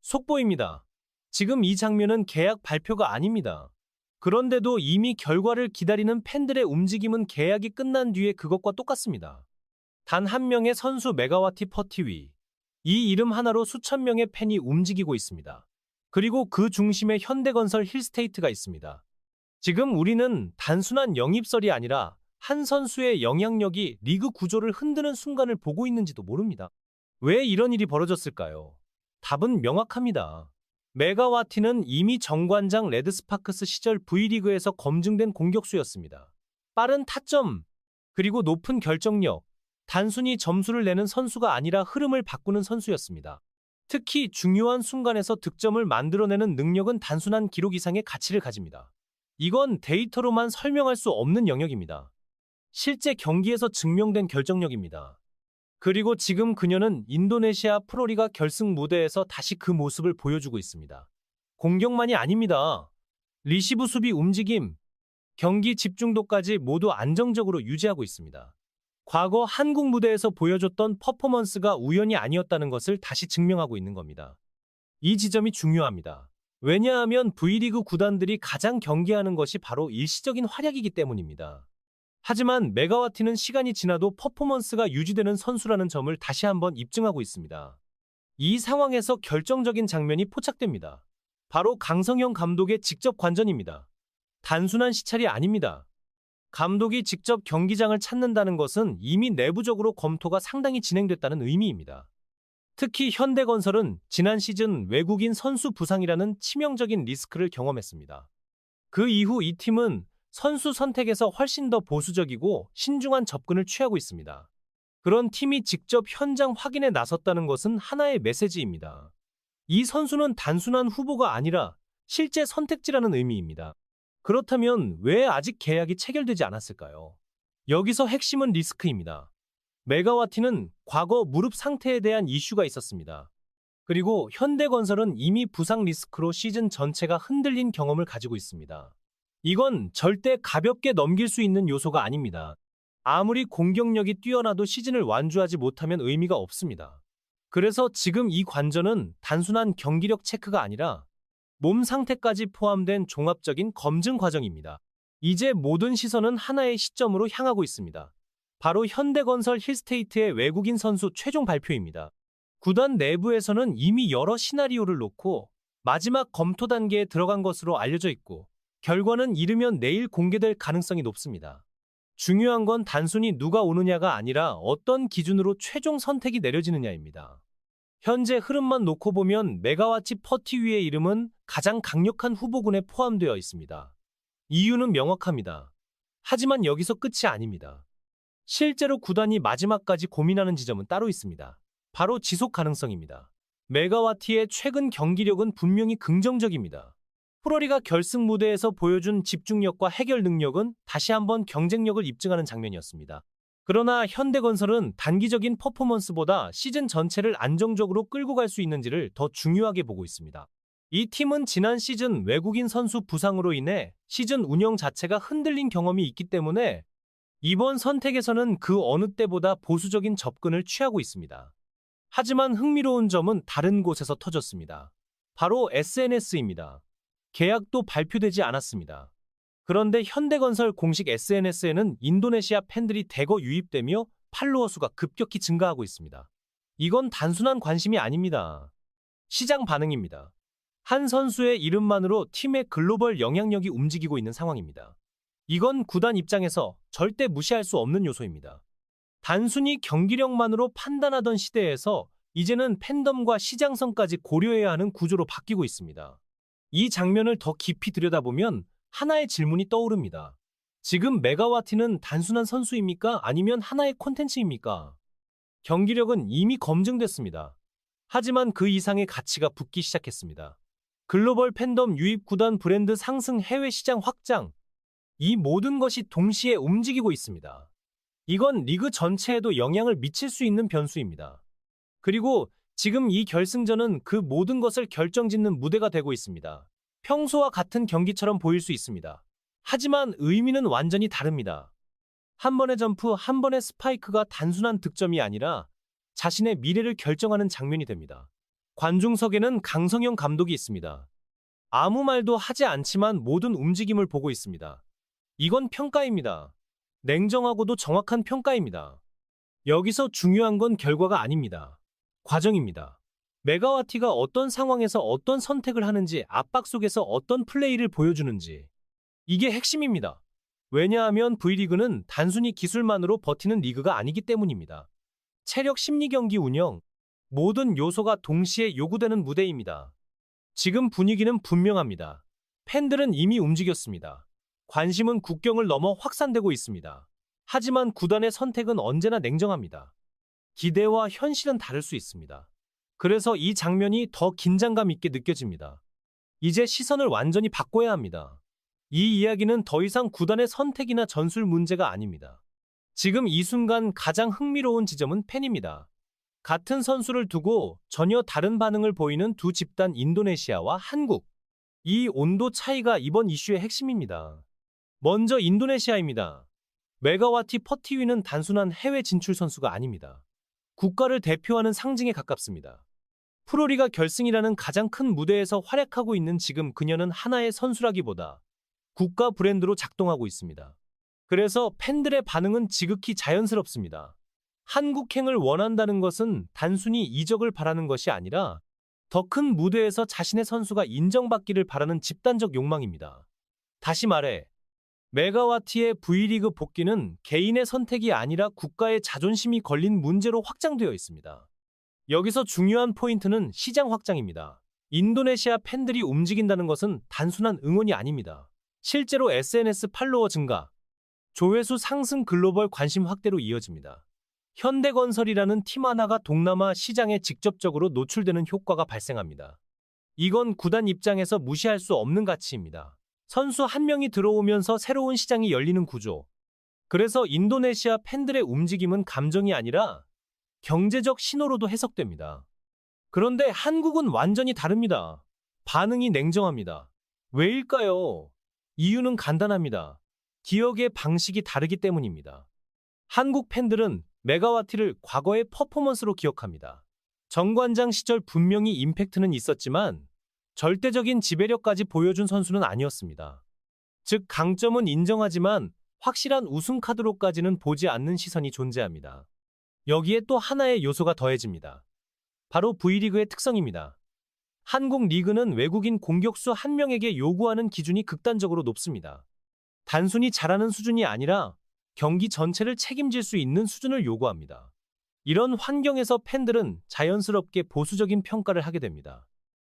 속보입니다. 지금 이 장면은 계약 발표가 아닙니다. 그런데도 이미 결과를 기다리는 팬들의 움직임은 계약이 끝난 뒤에 그것과 똑같습니다. 단 한 명의 선수 메가와티 퍼티 위. 이 이름 하나로 수천 명의 팬이 움직이고 있습니다. 그리고 그 중심에 현대건설 힐스테이트가 있습니다. 지금 우리는 단순한 영입설이 아니라 한 선수의 영향력이 리그 구조를 흔드는 순간을 보고 있는지도 모릅니다. 왜 이런 일이 벌어졌을까요? 답은 명확합니다. 메가와티는 이미 정관장 레드스파크스 시절 V리그에서 검증된 공격수였습니다. 빠른 타점, 그리고 높은 결정력, 단순히 점수를 내는 선수가 아니라 흐름을 바꾸는 선수였습니다. 특히 중요한 순간에서 득점을 만들어내는 능력은 단순한 기록 이상의 가치를 가집니다. 이건 데이터로만 설명할 수 없는 영역입니다. 실제 경기에서 증명된 결정력입니다. 그리고 지금 그녀는 인도네시아 프로리가 결승 무대에서 다시 그 모습을 보여주고 있습니다. 공격만이 아닙니다. 리시브 수비 움직임, 경기 집중도까지 모두 안정적으로 유지하고 있습니다. 과거 한국 무대에서 보여줬던 퍼포먼스가 우연이 아니었다는 것을 다시 증명하고 있는 겁니다. 이 지점이 중요합니다. 왜냐하면 V리그 구단들이 가장 경계하는 것이 바로 일시적인 활약이기 때문입니다. 하지만 메가와티는 시간이 지나도 퍼포먼스가 유지되는 선수라는 점을 다시 한번 입증하고 있습니다. 이 상황에서 결정적인 장면이 포착됩니다. 바로 강성형 감독의 직접 관전입니다. 단순한 시찰이 아닙니다. 감독이 직접 경기장을 찾는다는 것은 이미 내부적으로 검토가 상당히 진행됐다는 의미입니다. 특히 현대건설은 지난 시즌 외국인 선수 부상이라는 치명적인 리스크를 경험했습니다. 그 이후 이 팀은 선수 선택에서 훨씬 더 보수적이고 신중한 접근을 취하고 있습니다. 그런 팀이 직접 현장 확인에 나섰다는 것은 하나의 메시지입니다. 이 선수는 단순한 후보가 아니라 실제 선택지라는 의미입니다. 그렇다면 왜 아직 계약이 체결되지 않았을까요? 여기서 핵심은 리스크입니다. 메가와티는 과거 무릎 상태에 대한 이슈가 있었습니다. 그리고 현대건설은 이미 부상 리스크로 시즌 전체가 흔들린 경험을 가지고 있습니다. 이건 절대 가볍게 넘길 수 있는 요소가 아닙니다. 아무리 공격력이 뛰어나도 시즌을 완주하지 못하면 의미가 없습니다. 그래서 지금 이 관전은 단순한 경기력 체크가 아니라 몸 상태까지 포함된 종합적인 검증 과정입니다. 이제 모든 시선은 하나의 시점으로 향하고 있습니다. 바로 현대건설 힐스테이트의 외국인 선수 최종 발표입니다. 구단 내부에서는 이미 여러 시나리오를 놓고 마지막 검토 단계에 들어간 것으로 알려져 있고 결과는 이르면 내일 공개될 가능성이 높습니다. 중요한 건 단순히 누가 오느냐가 아니라 어떤 기준으로 최종 선택이 내려지느냐입니다. 현재 흐름만 놓고 보면 메가와티 퍼티 위의 이름은 가장 강력한 후보군에 포함되어 있습니다. 이유는 명확합니다. 하지만 여기서 끝이 아닙니다. 실제로 구단이 마지막까지 고민하는 지점은 따로 있습니다. 바로 지속 가능성입니다. 메가와티의 최근 경기력은 분명히 긍정적입니다. 프로리가 결승 무대에서 보여준 집중력과 해결 능력은 다시 한번 경쟁력을 입증하는 장면이었습니다. 그러나 현대건설은 단기적인 퍼포먼스보다 시즌 전체를 안정적으로 끌고 갈 수 있는지를 더 중요하게 보고 있습니다. 이 팀은 지난 시즌 외국인 선수 부상으로 인해 시즌 운영 자체가 흔들린 경험이 있기 때문에 이번 선택에서는 그 어느 때보다 보수적인 접근을 취하고 있습니다. 하지만 흥미로운 점은 다른 곳에서 터졌습니다. 바로 SNS입니다. 계약도 발표되지 않았습니다. 그런데 현대건설 공식 SNS에는 인도네시아 팬들이 대거 유입되며 팔로워 수가 급격히 증가하고 있습니다. 이건 단순한 관심이 아닙니다. 시장 반응입니다. 한 선수의 이름만으로 팀의 글로벌 영향력이 움직이고 있는 상황입니다. 이건 구단 입장에서 절대 무시할 수 없는 요소입니다. 단순히 경기력만으로 판단하던 시대에서 이제는 팬덤과 시장성까지 고려해야 하는 구조로 바뀌고 있습니다. 이 장면을 더 깊이 들여다보면 하나의 질문이 떠오릅니다. 지금 메가와티는 단순한 선수입니까? 아니면 하나의 콘텐츠입니까? 경기력은 이미 검증됐습니다. 하지만 그 이상의 가치가 붙기 시작했습니다. 글로벌 팬덤 유입, 구단 브랜드 상승, 해외 시장 확장, 이 모든 것이 동시에 움직이고 있습니다. 이건 리그 전체에도 영향을 미칠 수 있는 변수입니다. 그리고 지금 이 결승전은 그 모든 것을 결정짓는 무대가 되고 있습니다. 평소와 같은 경기처럼 보일 수 있습니다. 하지만 의미는 완전히 다릅니다. 한 번의 점프, 한 번의 스파이크가 단순한 득점이 아니라 자신의 미래를 결정하는 장면이 됩니다. 관중석에는 강성영 감독이 있습니다. 아무 말도 하지 않지만 모든 움직임을 보고 있습니다. 이건 평가입니다. 냉정하고도 정확한 평가입니다. 여기서 중요한 건 결과가 아닙니다. 과정입니다. 메가와티가 어떤 상황에서 어떤 선택을 하는지, 압박 속에서 어떤 플레이를 보여주는지. 이게 핵심입니다. 왜냐하면 V리그는 단순히 기술만으로 버티는 리그가 아니기 때문입니다. 체력, 심리, 경기 운영, 모든 요소가 동시에 요구되는 무대입니다. 지금 분위기는 분명합니다. 팬들은 이미 움직였습니다. 관심은 국경을 넘어 확산되고 있습니다. 하지만 구단의 선택은 언제나 냉정합니다. 기대와 현실은 다를 수 있습니다. 그래서 이 장면이 더 긴장감 있게 느껴집니다. 이제 시선을 완전히 바꿔야 합니다. 이 이야기는 더 이상 구단의 선택이나 전술 문제가 아닙니다. 지금 이 순간 가장 흥미로운 지점은 팬입니다. 같은 선수를 두고 전혀 다른 반응을 보이는 두 집단, 인도네시아와 한국. 이 온도 차이가 이번 이슈의 핵심입니다. 먼저 인도네시아입니다. 메가와티 퍼티위는 단순한 해외 진출 선수가 아닙니다. 국가를 대표하는 상징에 가깝습니다. 프로리가 결승이라는 가장 큰 무대에서 활약하고 있는 지금 그녀는 하나의 선수라기보다 국가 브랜드로 작동하고 있습니다. 그래서 팬들의 반응은 지극히 자연스럽습니다. 한국행을 원한다는 것은 단순히 이적을 바라는 것이 아니라 더 큰 무대에서 자신의 선수가 인정받기를 바라는 집단적 욕망입니다. 다시 말해, 메가와티의 V리그 복귀는 개인의 선택이 아니라 국가의 자존심이 걸린 문제로 확장되어 있습니다. 여기서 중요한 포인트는 시장 확장입니다. 인도네시아 팬들이 움직인다는 것은 단순한 응원이 아닙니다. 실제로 SNS 팔로워 증가, 조회수 상승, 글로벌 관심 확대로 이어집니다. 현대건설이라는 팀 하나가 동남아 시장에 직접적으로 노출되는 효과가 발생합니다. 이건 구단 입장에서 무시할 수 없는 가치입니다. 선수 한 명이 들어오면서 새로운 시장이 열리는 구조. 그래서 인도네시아 팬들의 움직임은 감정이 아니라 경제적 신호로도 해석됩니다. 그런데 한국은 완전히 다릅니다. 반응이 냉정합니다. 왜일까요? 이유는 간단합니다. 기억의 방식이 다르기 때문입니다. 한국 팬들은 메가와티를 과거의 퍼포먼스로 기억합니다. 정관장 시절 분명히 임팩트는 있었지만 절대적인 지배력까지 보여준 선수는 아니었습니다. 즉, 강점은 인정하지만 확실한 우승 카드로까지는 보지 않는 시선이 존재합니다. 여기에 또 하나의 요소가 더해집니다. 바로 V리그의 특성입니다. 한국 리그는 외국인 공격수 한 명에게 요구하는 기준이 극단적으로 높습니다. 단순히 잘하는 수준이 아니라 경기 전체를 책임질 수 있는 수준을 요구합니다. 이런 환경에서 팬들은 자연스럽게 보수적인 평가를 하게 됩니다.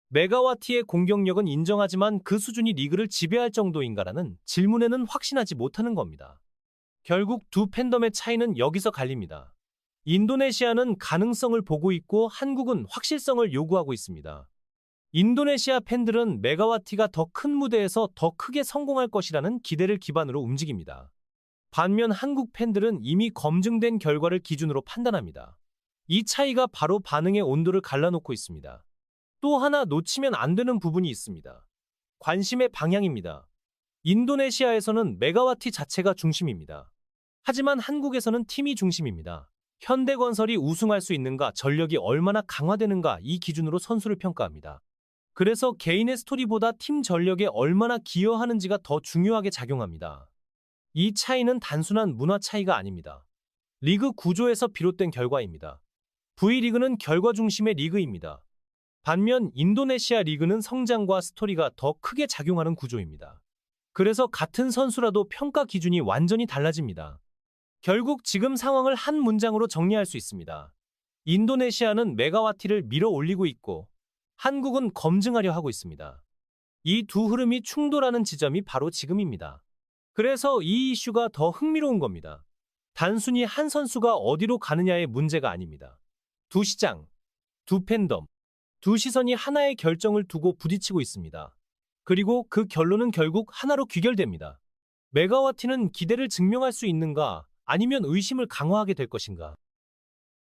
메가와티의 공격력은 인정하지만 그 수준이 리그를 지배할 정도인가라는 질문에는 확신하지 못하는 겁니다. 결국 두 팬덤의 차이는 여기서 갈립니다. 인도네시아는 가능성을 보고 있고 한국은 확실성을 요구하고 있습니다. 인도네시아 팬들은 메가와티가 더 큰 무대에서 더 크게 성공할 것이라는 기대를 기반으로 움직입니다. 반면 한국 팬들은 이미 검증된 결과를 기준으로 판단합니다. 이 차이가 바로 반응의 온도를 갈라놓고 있습니다. 또 하나 놓치면 안 되는 부분이 있습니다. 관심의 방향입니다. 인도네시아에서는 메가와티 자체가 중심입니다. 하지만 한국에서는 팀이 중심입니다. 현대건설이 우승할 수 있는가, 전력이 얼마나 강화되는가, 이 기준으로 선수를 평가합니다. 그래서 개인의 스토리보다 팀 전력에 얼마나 기여하는지가 더 중요하게 작용합니다. 이 차이는 단순한 문화 차이가 아닙니다. 리그 구조에서 비롯된 결과입니다. V리그는 결과 중심의 리그입니다. 반면 인도네시아 리그는 성장과 스토리가 더 크게 작용하는 구조입니다. 그래서 같은 선수라도 평가 기준이 완전히 달라집니다. 결국 지금 상황을 한 문장으로 정리할 수 있습니다. 인도네시아는 메가와티를 밀어 올리고 있고 한국은 검증하려 하고 있습니다. 이 두 흐름이 충돌하는 지점이 바로 지금입니다. 그래서 이 이슈가 더 흥미로운 겁니다. 단순히 한 선수가 어디로 가느냐의 문제가 아닙니다. 두 시장, 두 팬덤, 두 시선이 하나의 결정을 두고 부딪히고 있습니다. 그리고 그 결론은 결국 하나로 귀결됩니다. 메가와티는 기대를 증명할 수 있는가, 아니면 의심을 강화하게 될 것인가.